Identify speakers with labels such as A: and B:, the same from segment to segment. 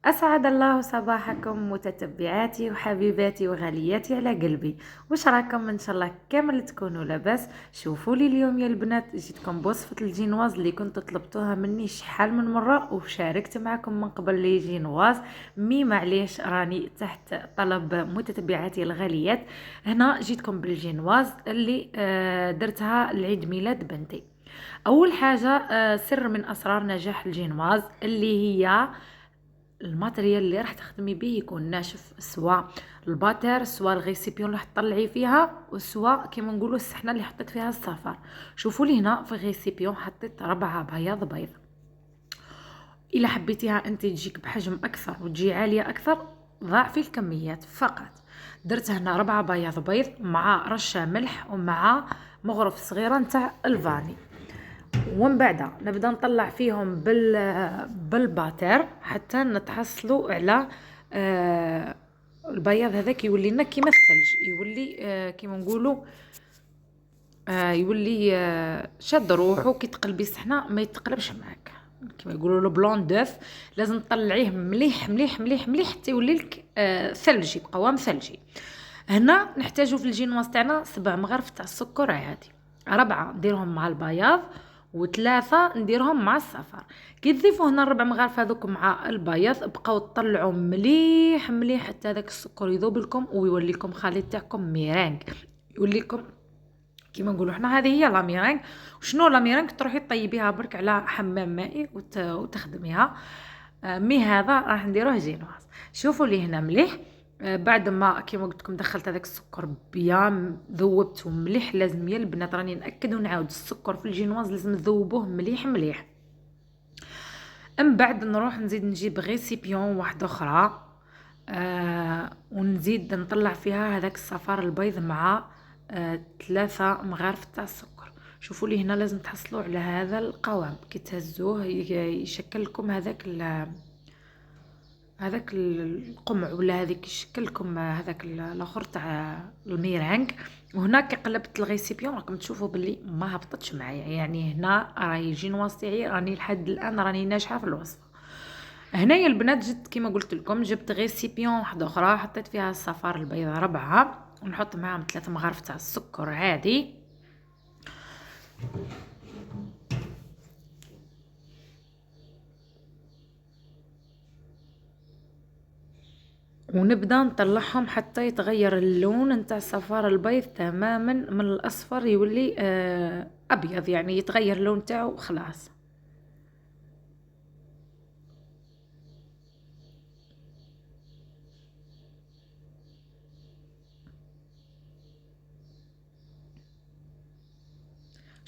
A: أسعد الله صباحكم متتبعاتي وحبيباتي وغالياتي على قلبي. وش راكم؟ إن شاء الله كامل تكونوا لاباس. شوفوا لي اليوم يا البنات جيتكم بوصفة الجينواز اللي كنت طلبتوها مني شحال من مرة وشاركت معكم من قبل لي جينواز. مي معليش راني تحت طلب متتبعاتي الغاليات. هنا جيتكم بالجينواز اللي درتها لعيد ميلاد بنتي. اول حاجه سر من اسرار نجاح الجينواز اللي هي الماتريال اللي راح تخدمي به يكون ناشف، سواء الباتر سواء الغيسيبيون اللي حطلعي فيها وسواء كيما نقولوا السحنه اللي حطيت فيها الصفار. شوفوا لي هنا في غيسيبيون حطيت 4 بياض بيض. الا حبيتيها انت تجيك بحجم اكثر وتجي عاليه اكثر ضاعفي الكميات فقط. درت هنا 4 بياض بيض مع رشه ملح ومع مغرف صغيره نتاع الفاني. ومن بعد نبدا نطلع فيهم بالباتر حتى نتحصلوا على البياض هذاك يولي لنا كيما الثلج، يولي كيما نقولوا يولي شاد روحو. كي تقلبي الصحنه ما يتقلبش معاك كيما يقولوا له بلون دوف. لازم تطلعيه مليح مليح مليح مليح حتى يولي لك ثلجي بقوام ثلجي. هنا نحتاجو في الجينواز تاعنا 7 مغارف تاع السكر عادي، 4 نديرهم مع البياض و3 نديرهم مع الصفار. كي تضيفوا هنا 4 مغارف هذوك مع البياض بقاو تطلعوا مليح مليح حتى هذاك السكر يذوب لكم ويولي لكم خليط تاعكم ميرانغ. يولي لكم كيما نقولوا حنا هذه هي لا ميرانغ. وشنو لا ميرانغ؟ تروحي طيبيها برك على حمام مائي وتخدميها. مي هذا راح نديروه جينواز. شوفوا لي هنا مليح. بعد ما كيما قلت لكم دخلت هذاك السكر بيام ذوبته مليح. لازم يا البنات راني ناكد ونعاود السكر في الجينواز لازم تذوبوه مليح مليح. من بعد نروح نجيب غيسيبيون واحده اخرى ونزيد نطلع فيها هذاك الصفار البيض مع 3 مغارف تاع السكر. شوفوا لي هنا لازم تحصلوا على هذا القوام. كي تهزوه يشكل لكم هذاك القمع ولا هذيك يشكل لكم هذاك الاخر تاع الميرانغ. وهنا كي قلبت الغيسيبيون راكم تشوفوا باللي ما هبطتش معايا، يعني هنا راهي جينواز تاعي راني لحد الان راني ناجحه في الوصفه. هنايا البنات جبت كيما قلت لكم جبت غيسيبيون واحده اخرى حطيت فيها الصفار البيض 4 ونحط معاهم 3 مغارف تاع السكر عادي. ونبدا نطلعهم حتى يتغير اللون نتاع الصفار البيض تماما من الاصفر يولي ابيض، يعني يتغير اللون تاعو خلاص.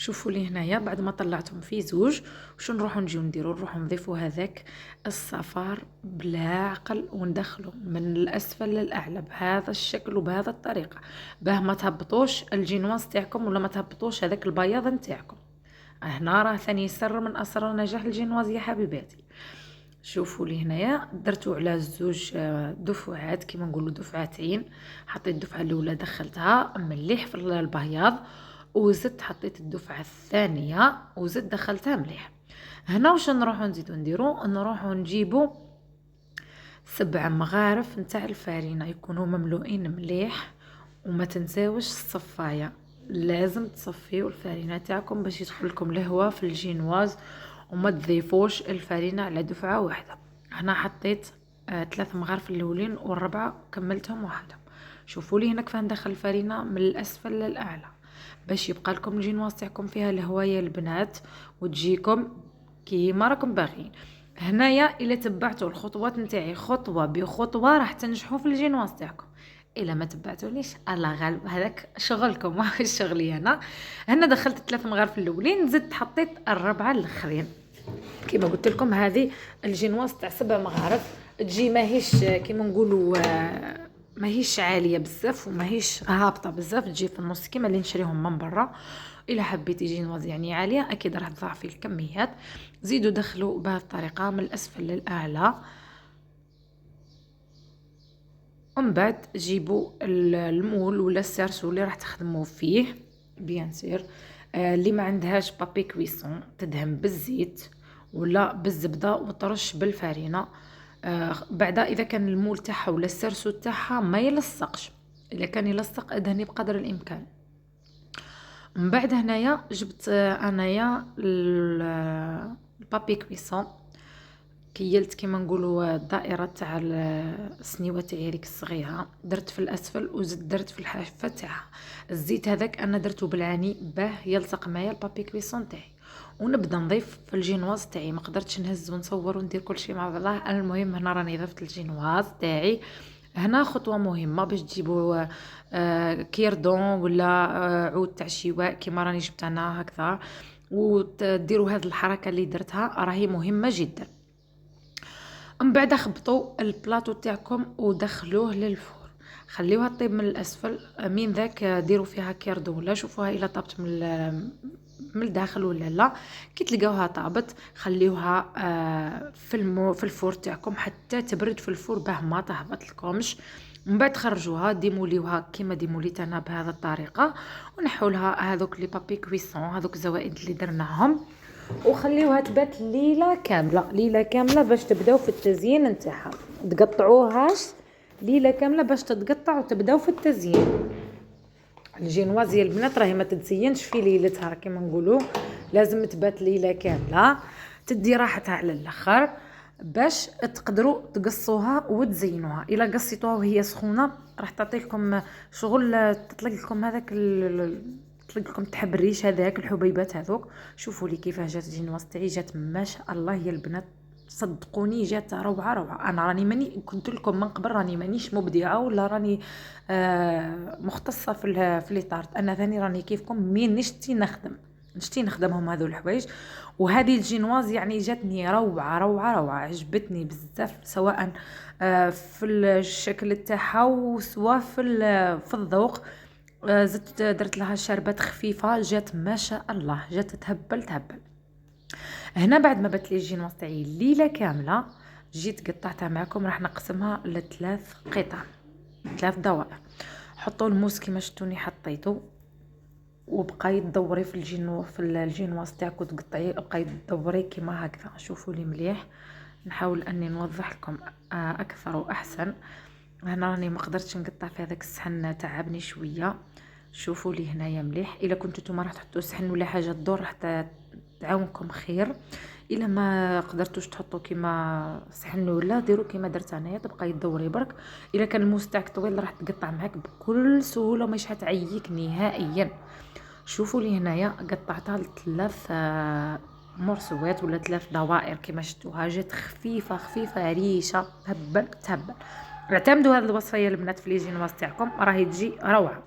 A: شوفوا لي هنايا بعد ما طلعتهم في زوج وش نروحوا نجيو نديروا نروحوا نضيفوا هذاك الصفار بلا عقل وندخله من الاسفل للاعلى بهذا الشكل وبهذا الطريقه باه ما تهبطوش الجينواز تاعكم ولا ما تهبطوش هذاك البياض نتاعكم. هنا راه ثاني سر من اسرار نجاح الجينواز يا حبيباتي. شوفوا لي هنايا درتو على زوج دفعات كيما نقولوا دفعتين. حطيت الدفعه الاولى دخلتها مليح في البياض وزدت حطيت الدفعه الثانيه وزدت دخلتها مليح. هنا واش نروحو نزيدو نديرو نروحو نجيبو 7 مغارف نتاع الفارينه يكونوا مملوئين مليح. وما تنساوش الصفايه، لازم تصفيو الفارينه تاعكم باش يدخل لكم الهواء في الجينواز وما تضيفوش الفارينه على دفعه واحده. هنا حطيت 3 مغارف الاولين والربعه كملتهم وحدهم. شوفوا لي هنا كيف ندخل الفارينه من الاسفل للاعلى باش يبقى لكم الجينواز تاعكم فيها الهواء يا البنات وتجيكم كيما راكم باغيين. هنايا الا تبعتوا الخطوات نتاعي خطوه بخطوه راح تنجحوا في الجينواز تاعكم. الا ما تبعتونيش الله غالب هذاك شغلكم ماشي شغلي انا. هنا دخلت 3 مغارف الاولين زدت حطيت الربعه الاخرين. كما قلت لكم هذه الجينواز تاع 7 مغارف تجي ماهيش كيما نقولوا ماهيش عاليه بزاف وماهيش هابطه بزاف، تجي في النص كيما اللي نشريهم من برا. الا حبيتي جينواز يعني عاليه اكيد راح تضاعفي الكميات. زيدوا دخلوا بهذه الطريقه من الاسفل للاعلى. ومن بعد جيبوا المول ولا السارسو اللي راح تخدموا فيه بيان سير. اللي ما عندهاش بابي كويسون تدهن بالزيت ولا بالزبده وترش بالفارينه. بعدا اذا كان المول تاعها ولا السرسو تاعها ما يلصقش، الا كان يلصق ادهني بقدر الامكان. من بعد هنايا جبت انايا البابي كويسون، كيلت كيما نقولوا الدائره تاع السنيوه تاعي هذيك الصغيره، درت في الاسفل وزدت درت في الحافه تاعها. الزيت هذاك انا درته بالعاني باه يلصق معايا البابي كويسون تاعي. ونبدا نضيف في الجينواز تاعي، ما قدرتش نهز ونصور وندير كل شيء مع بعضه. المهم هنا راني ضفت الجينواز تاعي. هنا خطوه مهمه باش تجيبوا كيردون ولا عود تاع شواء كيما راني جبت انا هكذا، وتديروا هذه الحركه اللي درتها راهي مهمه جدا. من بعد خبطوا البلاطو تاعكم ودخلوه للفور، خليوها طيب من الاسفل. من ذاك ديروا فيها كيردون ولا شوفوها الا طابت من الداخل ولا لا. كي تلقاوها طابت خليوها في الفور تاعكم حتى تبرد في الفور باه ما تهبط لكمش. من بعد خرجوها ديموليوها كيما ديموليت انا بهذه الطريقه، ونحوا لها هذوك لي بابي كويسون هذوك الزوائد اللي درناهم، وخليوها تبات ليله كامله باش تبداو في التزيين نتاعها. تقطعوهاش ليله كامله باش تتقطع وتبداو في التزيين. الجينواز يا البنات راهي ما تتزينش في ليلتها كيما نقولوا، لازم تبات ليله كامله تدي راحتها على الاخر باش تقدروا تقصوها وتزينوها. الا قصيتوها وهي سخونه راح تعطيكم شغل، تطلق لكم هذاك تطلق لكم تحب الريش هذاك الحبيبات هذوك. شوفوا لي كيفاه جات الجينواز تاعي، جات ما شاء الله يا البنات، صدقوني جات روعه. انا راني ماني قلت لكم من قبل راني مانيش مبدعه ولا راني مختصه في لي طارت. انا ثاني راني كيفكم مين نشتي نخدمهم هذو الحوايج. وهذه الجينواز يعني جاتني روعه عجبتني بزاف، سواء في الشكل تاعها وسواء في الذوق. زدت درت لها شربات خفيفه، جات ما شاء الله، جات تهبل. هنا بعد ما بات لي الجينواز تاعي ليله كامله جيت قطعتها معكم، راح نقسمها لثلاث قطع، 3 دوائر. حطوا الموس كيما شفتوني حطيته، وبقاي تدوري في الجينواز تاعك وتقطعي، بقاي تدوري كيما هكذا. شوفوا لي مليح، نحاول اني نوضح لكم اكثر واحسن. هنا راني ما قدرتش نقطع في هذاك الصحن، تعبني شويه. شوفوا لي هنايا مليح. الا كنتو نتوما راح تحطوا صحن ولا حاجه تدور راح تعاونكم خير. الا ما قدرتوش تحطوا كيما صحن ولا ديروا كيما درت انايا، تبقاي تدوري برك. الا كان الموس تاعك طويل راح تقطع معاك بكل سهوله ومش حتعييك نهائيا. شوفوا لي هنايا قطعتها لثلاث مرسوات ولا 3 دوائر كيما شفتوها، جات خفيفه ريشه تهبل. اعتمدوا هذه الوصفه البنات في لي جينواز تاعكم راهي تجي روعه.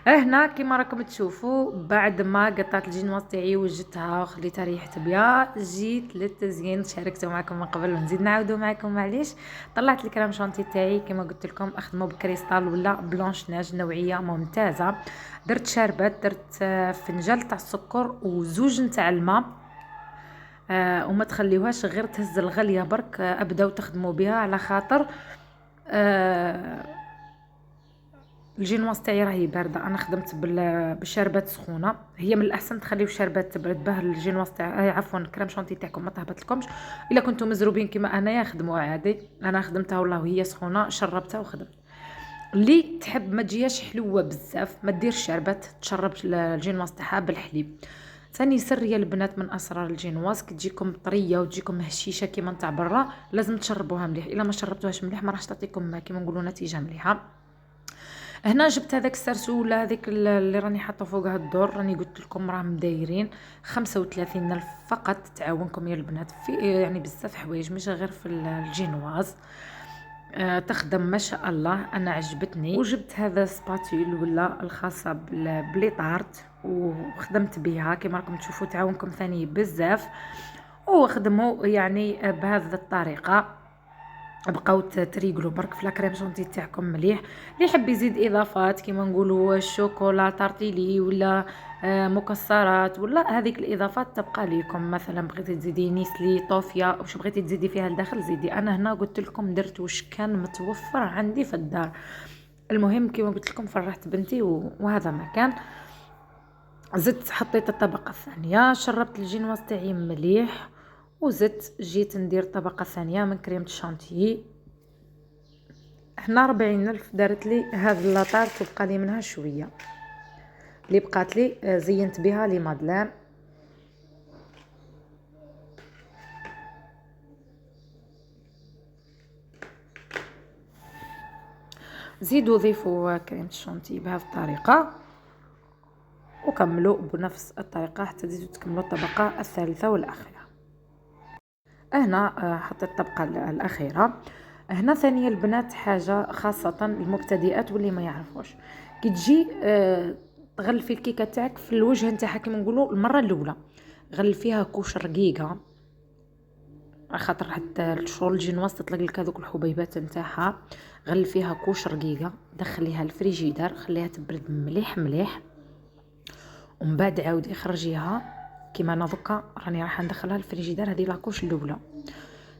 A: هنا كيما راكم تشوفوا بعد ما قطعت الجينواز تاعي وجدتها وخليتها ريحت بيا، جيت للتزيين. شاركته معكم من قبل ونزيد نعاودو معكم معليش. طلعت الكريم شانتي تاعي كيما قلت لكم اخدمه بكريستال ولا بلانش ناج، نوعيه ممتازه. درت شربات، درت فنجان تاع السكر وزوج نتاع الماء. وما تخليوهاش غير تهز الغليه برك، ابداو تخدموا بها على خاطر الجينواز تاعي راهي بارده. انا خدمت بالشربات سخونه، هي من الاحسن تخليو الشربات تبرد باه الجينواز تاع عفوا الكريم شانتي تاعكم ما تهبط لكمش. الا كنتم مزروبين كيما انايا خدموها عادي، انا خدمتها والله وهي سخونه، شربتها وخدمت. اللي تحب ما تجيهاش حلوه بزاف ما دير الشربات، تشرب الجينواز تاعها بالحليب. ثاني سر يا البنات من اسرار الجينواز، كتجيكم طريه وتجيكم هشيشه كيما نتاع برا، لازم تشربوها مليح. الا ما شربتوهاش مليح ما راحش تعطيكم كيما نقولوا نتيجه مليحه. هنا جبت هذاك السرسو ولا هذيك اللي راني حاطه فوقها الدور، راني قلت لكم راهم دايرين 35 الف فقط، تعاونكم يا البنات في يعني بزاف حوايج مش غير في الجينواز. تخدم ما شاء الله، انا عجبتني. وجبت هذا سباتول ولا الخاصه بلي طارت وخدمت بها كما راكم تشوفوا، تعاونكم ثاني بزاف. وخدموا يعني بهذه الطريقه، بقاو تريقلوا برك في لاكريم شونتي تاعكم مليح. اللي يحب يزيد اضافات كيما نقولوا الشوكولا تارتيلي ولا مكسرات ولا هذيك الاضافات تبقى ليكم. مثلا بغيتي تزيدي نيسلي طوفيا واش بغيتي تزيدي فيها لداخل زيدي. انا هنا قلت لكم درت واش كان متوفر عندي في الدار. المهم كيما قلت لكم فرحت بنتي وهذا ما كان. زدت حطيت الطبقه الثانيه، شربت الجينواز تاعي مليح وزدت جيت ندير طبقه ثانيه من كريمه الشانتيي. هنا 40,000 دارت لي هاد لاطار، تبقى لي منها شويه اللي بقات لي زينت بها لي مادلان. زيدوا ضيفوا كريمه الشانتي بهذه الطريقه، وكملوا بنفس الطريقه حتى تزيدوا تكملوا الطبقه الثالثه والاخيره. هنا حطيت الطبقه الاخيره. هنا ثانيا البنات حاجه خاصه المبتدئات واللي ما يعرفوش، كي تجي تغلفي الكيكه تاعك في الوجه نتاعها كيما نقولوا المره الاولى، غلفيها كوش رقيقه، خاطر حتى الشغل الجينواز تطلق لك هذوك الحبيبات نتاعها. غلفيها كوش رقيقه، دخليها الفريجيدار، خليها تبرد مليح مليح، ومن بعد عاودي خرجيها كيما انا دوكا راني راح ندخلها الفريجيدار. هذه لاكوش الاولى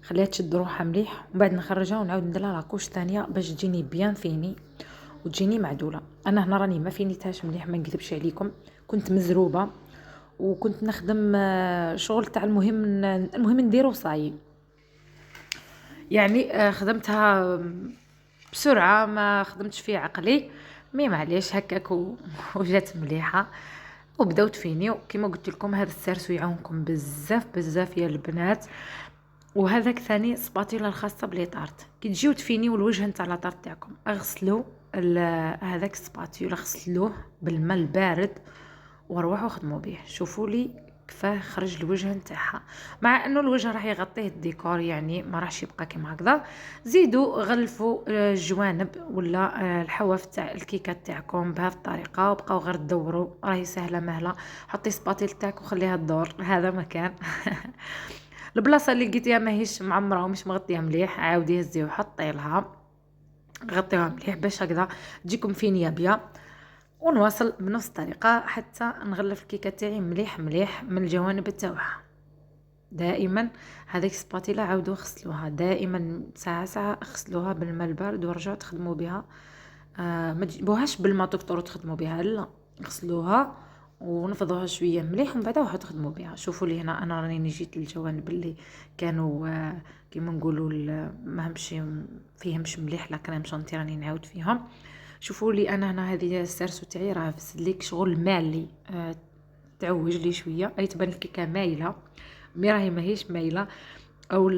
A: خليها تشد روحها مليح، ومن بعد نخرجها ونعاود نديرها لاكوش ثانيه باش تجيني بيان فيني وتجيني معدوله. انا هنا راني ما فينيتهاش مليح، ما نكذبش عليكم، كنت مزروبه وكنت نخدم شغل تاع المهم نديرو صاي، يعني خدمتها بسرعه، ما خدمتش فيه عقلي، مي معليش هكاك وجات مليحه وبداوت فيني. وكما قلت لكم هذا السارسو يعاونكم بزاف بزاف يا البنات. وهذاك ثاني سباتيلا الخاصه بلي طارت، كي تجيو تفينيو الوجه نتاع لا طارت تاعكم، اغسلوا هذاك سباتيلا، غسلوه بالماء البارد وروحوا خدموا به. شوفوا لي كفاه خرج الوجه نتاعها، مع انه الوجه راح يغطيه الديكور، يعني ما راحش يبقى كيما هكذا. زيدوا غلفوا الجوانب ولا الحواف تاع الكيكه تاعكم بهذه الطريقه، وبقاو غير تدوروا، راهي سهله مهله. حطي سباتيل تاعك وخليها تدور، هذا مكان البلاصه اللي لقيتيها ماهيش معمره ومش مغطيه مليح، عاودي هزي وحطي لها، غطيوها مليح باش هكذا تجيكم فينيه بيا. ونواصل بنفس الطريقه حتى نغلف الكيكه تاعي مليح مليح من الجوانب تاعها. دائما هذيك سباتيلا عاودوا غسلوها، دائما ساعه ساعه غسلوها بالماء البارد ورجعوا تخدموا بها. ما تجيبوهاش بالماء تكثروا تخدموا بها، لا، غسلوها ونفضوها شويه مليح ومن بعد راحوا تخدموا بها. شوفوا لي هنا انا راني جيت للجوانب اللي كانوا كيما نقولوا ما همش فيهمش مليح لا كريم شانتي، راني نعاود فيهم. شوفوا لي انا هنا هذه السارسو تاعي راه فسد ليك شغل مالي، تعوج لي شويه، اي تبان الكيكه مايله مي راهي ماهيش مايله، او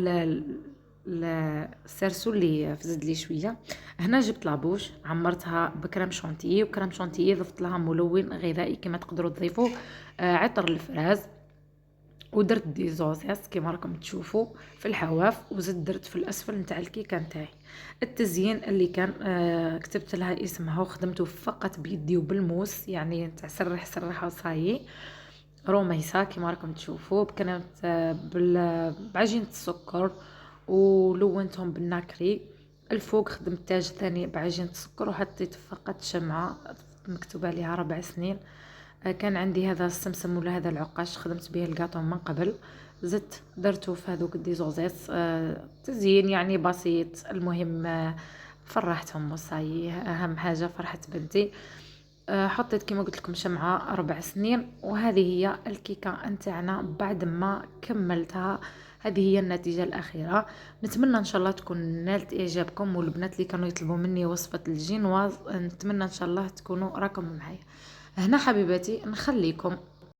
A: السارسو اللي فزد لي شويه. هنا جبت لابوش عمرتها بكريم شانتيي، وكريم شانتيي ضفت لها ملون غذائي كما تقدروا تضيفوا عطر الفراز، ودرت دي زوزيس كما راكم تشوفوا في الحواف، وزدت درت في الاسفل نتاع الكيكه نتاعي. التزيين اللي كان كتبت لها اسمها وخدمته فقط بيدي وبالموس، يعني نتاع سرح سرح وصايي روميسا كما راكم تشوفوا، كانت بعجينه السكر ولونتهم بالناكري. الفوق خدمت تاج ثاني بعجينه السكر، وحطيت فقط شمعه مكتوبه عليها 4 سنين. كان عندي هذا السمسم ولا هذا العقاش خدمت به الكاطو من قبل، زدت درته في هذوك الديزوزيس. تزيين يعني بسيط، المهم فرحتهم وصاي، اهم حاجه فرحه بنتي. حطيت كما قلت لكم شمعه 4 سنين، وهذه هي الكيكه نتاعنا بعد ما كملتها. هذه هي النتيجه الاخيره. نتمنى ان شاء الله تكون نالت اعجابكم، والبنات اللي كانوا يطلبوا مني وصفه الجينواز نتمنى ان شاء الله تكونوا راكم معايا. هنا حبيباتي نخليكم